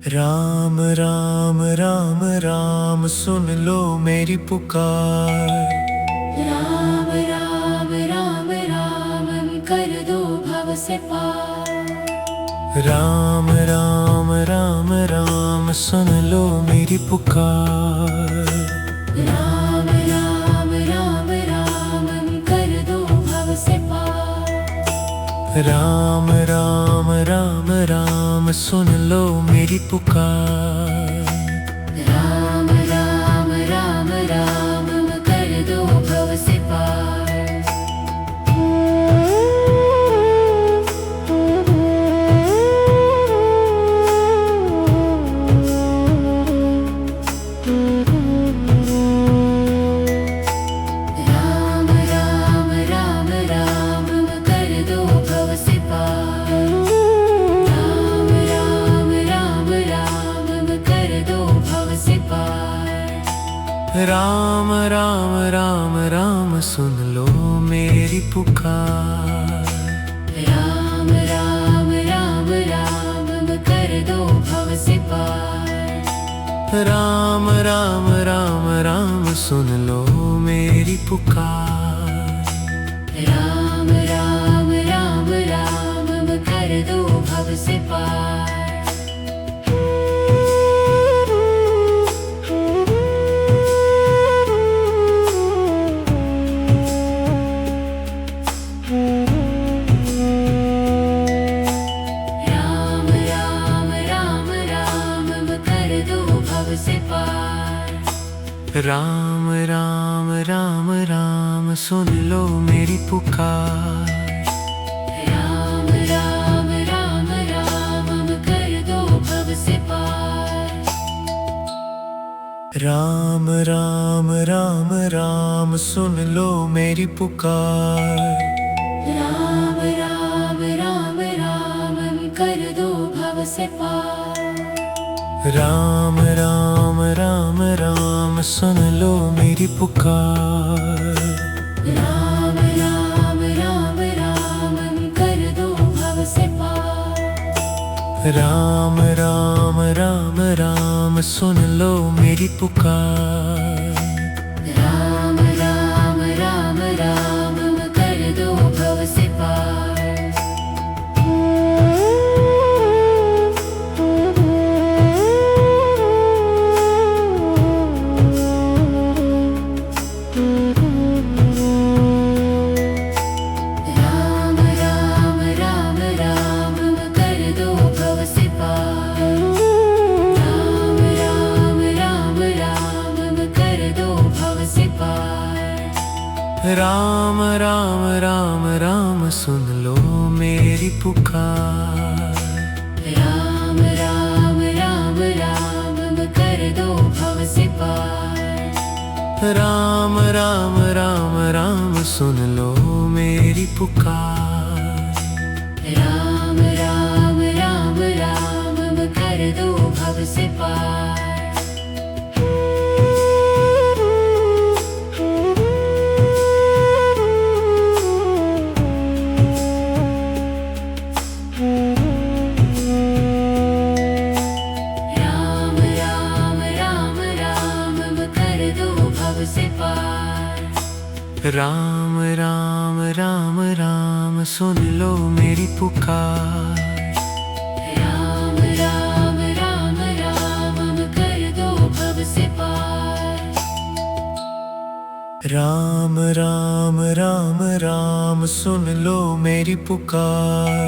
राम राम राम राम सुन लो मेरी पुकार। राम राम राम राम कर दो भव से पार। राम राम राम राम सुन लो मेरी पुकार। राम राम राम राम कर दो भव से पार। राम राम राम राम सुन लो मेरी पुकार। राम राम राम राम कर दो भव से पार। राम राम राम राम कर दो भव से पार। राम राम राम राम कर दो भव से पार। राम राम राम राम सुन लो मेरी पुकार। राम राम राम राम कर दो भव से पार। राम राम राम राम सुन लो मेरी पुकार। राम राम राम राम कर दो भव से पार। राम राम राम राम कर दो भव से पार। राम राम राम राम सुन लो मेरी पुकार। राम राम राम राम कर दो भव से पार। राम राम राम राम सुन लो मेरी पुकार। राम राम राम राम कर दो भव से पार। राम राम राम राम सुन लो मेरी पुकार। राम राम राम राम कर दो भव से पार। राम राम राम राम सुन लो मेरी पुकार। राम राम राम राम कर दो भव से पार। राम राम राम राम कर दो भव से पार। राम राम राम राम कर दो भव से पार। राम राम राम राम सुन लो मेरी पुकार। राम राम राम राम कर दो भव से पार। राम राम राम राम सुन लो मेरी पुकार। राम राम राम राम कर दो भव से पार। राम राम राम राम कर दो भव से पार। राम राम राम राम सुन लो मेरी पुकार। राम राम राम राम कर दो भव से पार। राम राम राम राम सुन लो मेरी पुकार।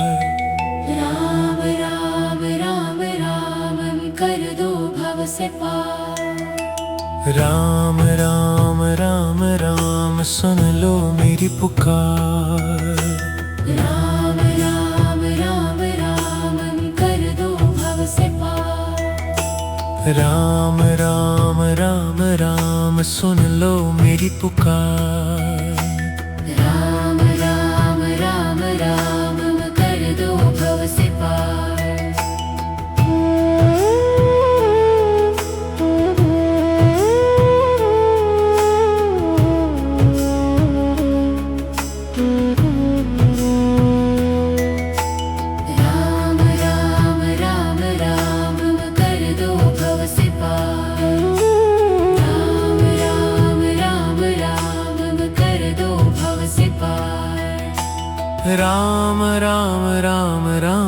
राम राम राम राम कर दो भव से पार। राम राम राम राम सुन लो मेरी पुकार। राम राम राम राम कर दो भव से पार। राम राम राम राम सुन लो मेरी पुकार। राम राम राम राम कर दो भव से पार। राम राम राम राम कर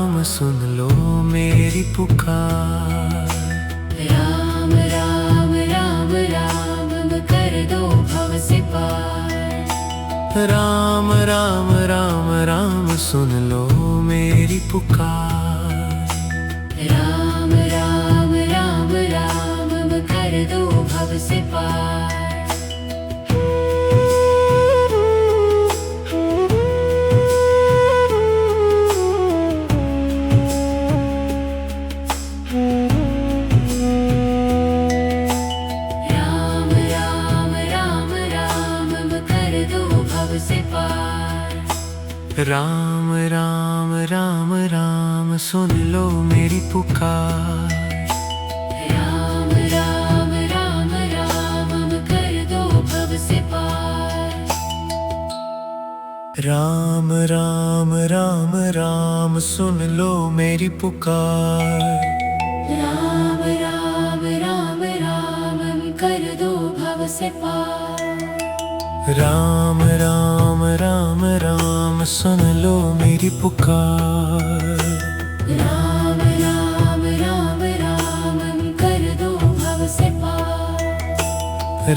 राम सुन लो मेरी पुकार। राम राम राम राम कर दो भव से पार। राम राम राम राम सुन लो मेरी पुकार। राम राम राम राम कर दो भव से पार। राम राम राम राम कर दो भव से पार। राम राम राम राम सुन लो मेरी पुकार। राम राम राम राम कर दो भव से पार। राम राम राम राम सुन लो मेरी पुकार। राम राम राम राम कर दो भव से पार। राम राम राम राम सुन लो मेरी पुकार। राम राम राम राम कर दो भव से पार।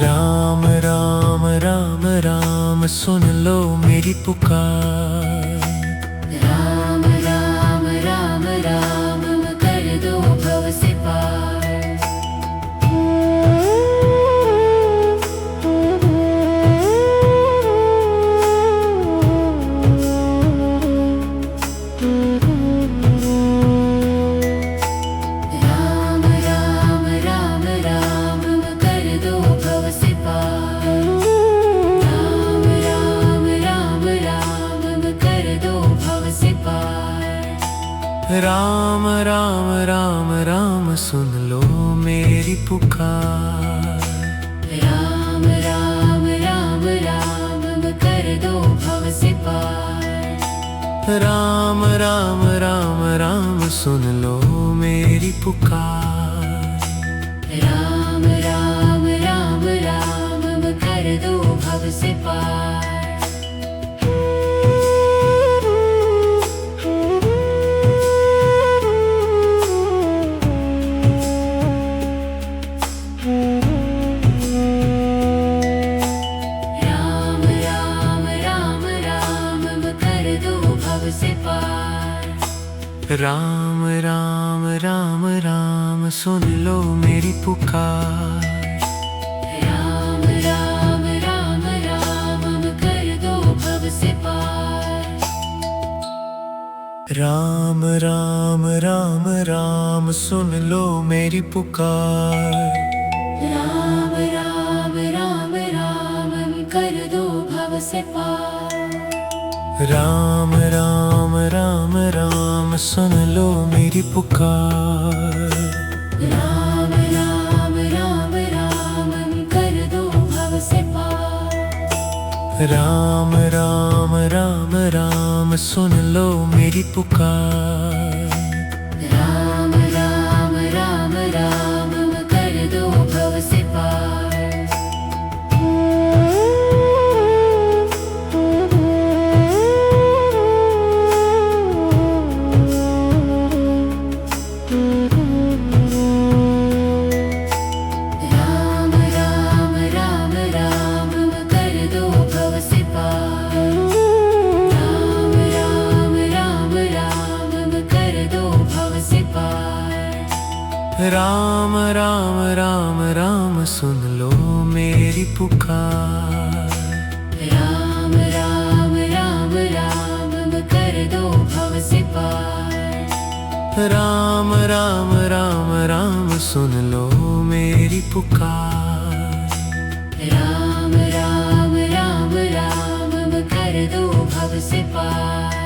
राम राम राम राम सुन लो मेरी पुकार। राम राम राम राम कर दो भव से पार। राम राम राम राम कर दो भव से पार। राम राम राम राम कर दो भव से पार। राम राम राम राम सुन लो मेरी पुकार। राम राम राम राम कर दो भव से पार। राम राम राम राम सुन लो मेरी पुकार। राम राम राम राम कर दो भव से पार। राम राम राम राम कर दो भव से पार। राम राम राम राम सुन लो मेरी पुकार। राम राम राम राम कर दो भव से पार। राम राम राम राम सुन लो मेरी पुकार। राम राम राम राम कर दो भव से पार। राम राम राम राम सुन लो मेरी पुकार। राम राम राम राम कर दो भव से पार। राम राम राम राम सुन लो मेरी पुकार। राम राम राम राम कर दो भव से पार। राम राम राम राम कर दो भव से पार। राम राम राम राम कर दो भव से पार। राम राम राम राम सुन लो मेरी पुकार। राम राम राम राम कर दो भव से पार। राम राम राम राम सुन लो मेरी पुकार। राम राम राम राम कर दो भव से पार।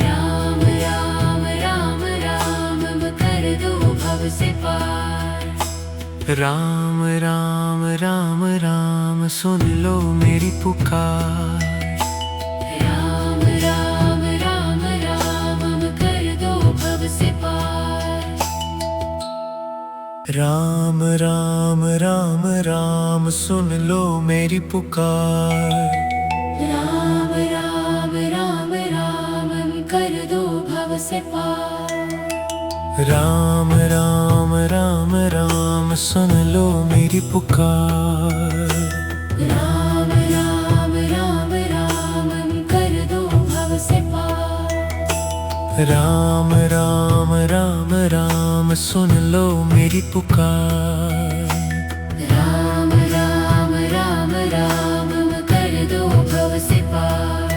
राम राम राम राम कर दो भव से पार। राम राम राम राम सुन लो मेरी पुकार। राम राम राम राम कर दो भव से पार। राम राम राम राम सुन लो मेरी पुकार। राम राम राम राम कर दो भव से पार। राम राम राम राम सुन लो मेरी पुकार। राम राम राम राम कर दो भव से पार। राम राम राम राम सुन लो मेरी पुकार। राम राम राम राम कर दो भव से पार।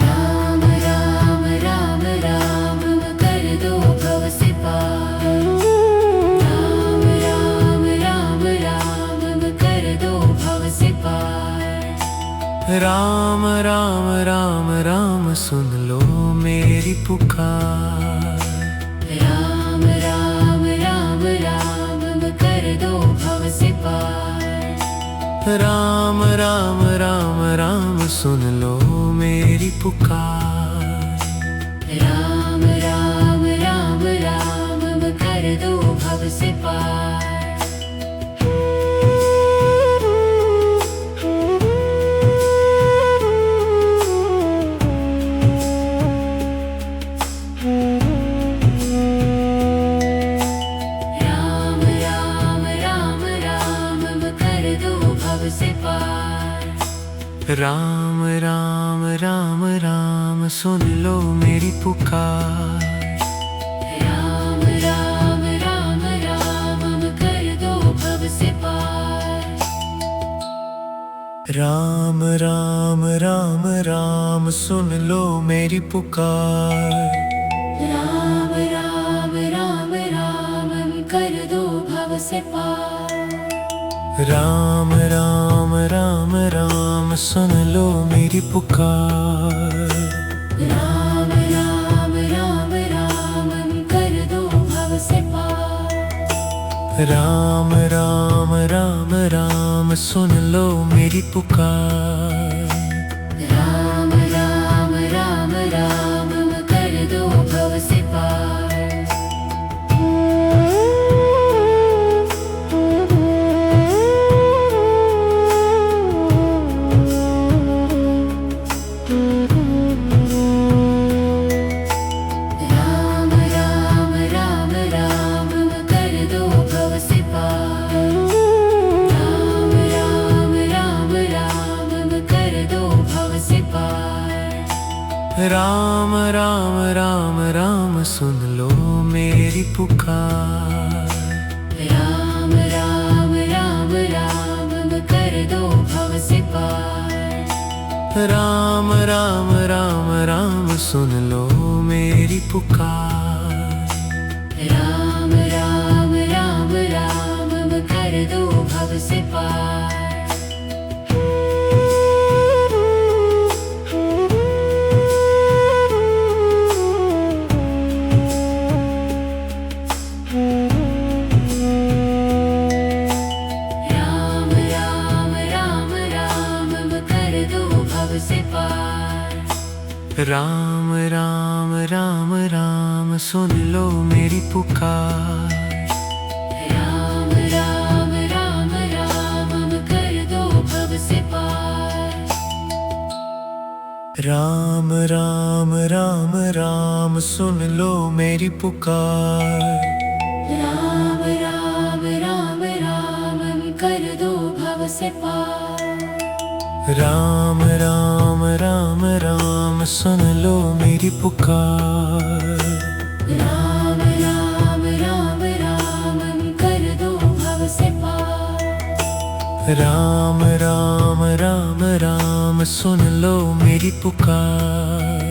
राम राम राम राम कर दो भव से पार। राम राम राम राम कर दो भव से पार। राम राम राम राम सुन लो मेरी पुकार। राम राम राम राम कर दो भव से पार। राम राम राम राम सुन लो मेरी पुकार। राम राम राम राम कर दो भव से पार। राम राम राम राम कर दो भव से पार। राम राम राम राम सुन लो मेरी पुकार। राम राम राम राम कर दो भव से पार। राम राम राम राम सुन लो मेरी पुकार। राम राम राम राम कर दो भव से पार। राम राम राम राम सुन लो मेरी पुकार। राम राम राम राम कर दो भव से पार। राम राम राम राम सुन लो मेरी पुकार। राम राम राम राम कर दो भव से पार। राम राम राम राम कर दो भव से पार। राम राम राम राम कर दो भव से पार। राम राम राम राम सुन लो मेरी पुकार। राम राम राम राम कर दो भव से पार। राम राम राम राम सुन लो मेरी पुकार। राम राम राम राम कर दो भव से पार। राम राम राम राम कर दो भव से पार। राम राम राम राम सुन लो मेरी पुकार। राम राम राम राम कर दो भव से पार। राम राम राम राम सुन लो मेरी पुकार। राम राम राम राम कर दो भव से पार। राम राम राम राम सुन लो मेरी पुकार। राम राम राम राम कर दो भव से पार। राम राम राम राम सुन लो मेरी पुकार।